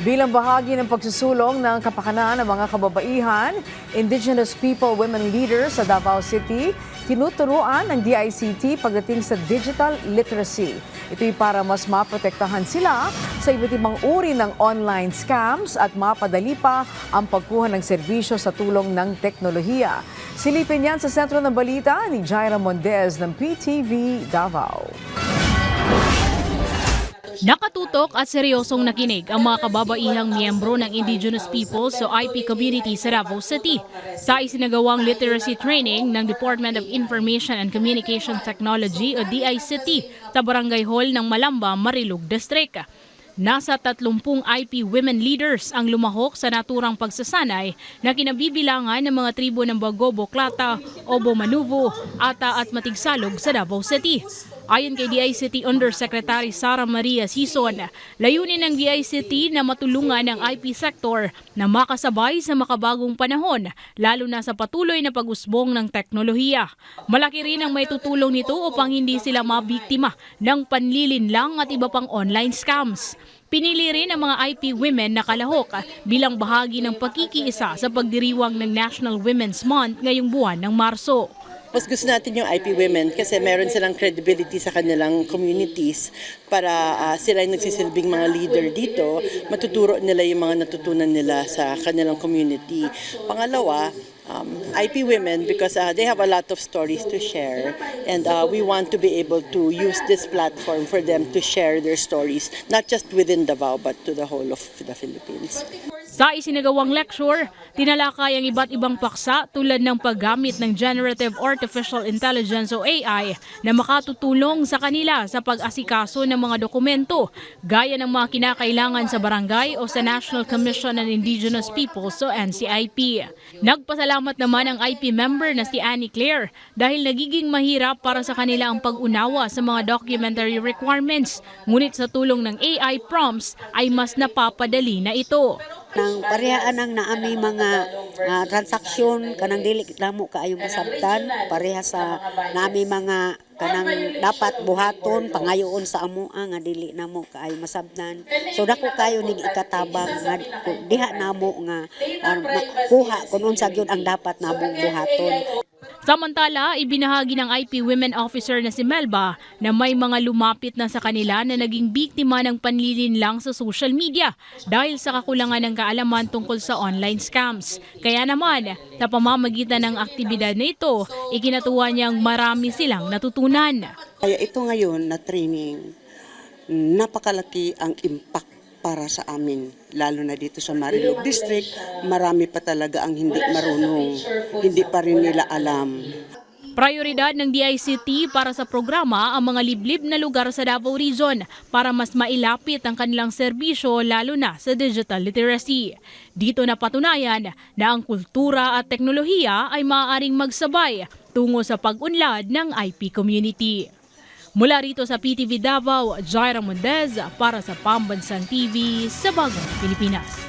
Bilang bahagi ng pagsusulong ng kapakanan ng mga kababaihan, Indigenous People Women Leaders sa Davao City, tinuturuan ng DICT pagdating sa digital literacy. Ito'y para mas maprotektahan sila sa iba't ibang uri ng online scams at mapadali pa ang pagkuha ng serbisyo sa tulong ng teknolohiya. Silipin yan sa sentro ng balita ni Jaira Mondez ng PTV Davao. Nakatutok at seryosong nakinig ang mga kababaihang miyembro ng Indigenous Peoples o IP community sa Davao City sa isinagawang literacy training ng Department of Information and Communication Technology o DICT sa Barangay Hall ng Malamba, Marilug District. Nasa 30 IP women leaders ang lumahok sa naturang pagsasanay na kinabibilangan ng mga tribo ng Bagobo, Klata, Obo Manuvo, Ata at Matigsalog sa Davao City. Ayon kay DICT Undersecretary Sara Maria Sison, layunin ng DICT na matulungan ang IP sector na makasabay sa makabagong panahon, lalo na sa patuloy na pag-usbong ng teknolohiya. Malaki rin ang may tutulong nito upang hindi sila mabiktima ng panlilinlang at iba pang online scams. Pinili rin ang mga IP women na kalahok bilang bahagi ng pagkikiisa sa pagdiriwang ng National Women's Month ngayong buwan ng Marso. Mas gusto natin yung IP women kasi meron silang credibility sa kanilang communities para sila yung nagsisilbing mga leader dito, matuturo nila yung mga natutunan nila sa kanilang community. Pangalawa, IP women because they have a lot of stories to share and we want to be able to use this platform for them to share their stories, not just within Davao but to the whole of the Philippines. Sa isinagawang lecture, tinalakay ang iba't ibang paksa tulad ng paggamit ng Generative Artificial Intelligence o AI na makatutulong sa kanila sa pag-asikaso ng mga dokumento gaya ng mga kinakailangan sa barangay o sa National Commission on Indigenous Peoples o NCIP. Nagpasalamat naman ang IP member na si Annie Claire dahil nagiging mahirap para sa kanila ang pag-unawa sa mga documentary requirements, ngunit sa tulong ng AI prompts ay mas napapadali na ito. Nang parehaan ang naami mga transaksyon kanang dili namo kaayo masabtan pareha sa naami mga kanang dapat buhaton pangayoon sa amoa nga dili namo kaayo masabtan. So dako kayo ning ikatabang nga diha namo nga kuha kun unsa gyud ang dapat namo buhaton. Samantala, ibinahagi ng IP Women Officer na si Melba na may mga lumapit na sa kanila na naging biktima ng panlilinlang sa social media dahil sa kakulangan ng kaalaman tungkol sa online scams. Kaya naman, sa pamamagitan ng aktibidad na ito, ikinatuwa niyang marami silang natutunan. Kaya ito ngayon na training, napakalaki ang impact para sa amin, lalo na dito sa Marilug District, marami pa talaga ang hindi marunong, hindi pa rin nila alam. Prioridad ng DICT para sa programa ang mga liblib na lugar sa Davao Region para mas mailapit ang kanilang serbisyo lalo na sa digital literacy. Dito napatunayan na ang kultura at teknolohiya ay maaaring magsabay tungo sa pag-unlad ng IP community. Mula rito sa PTV Davao, Jaira Mondez para sa Pambansang TV sa Bagong Pilipinas.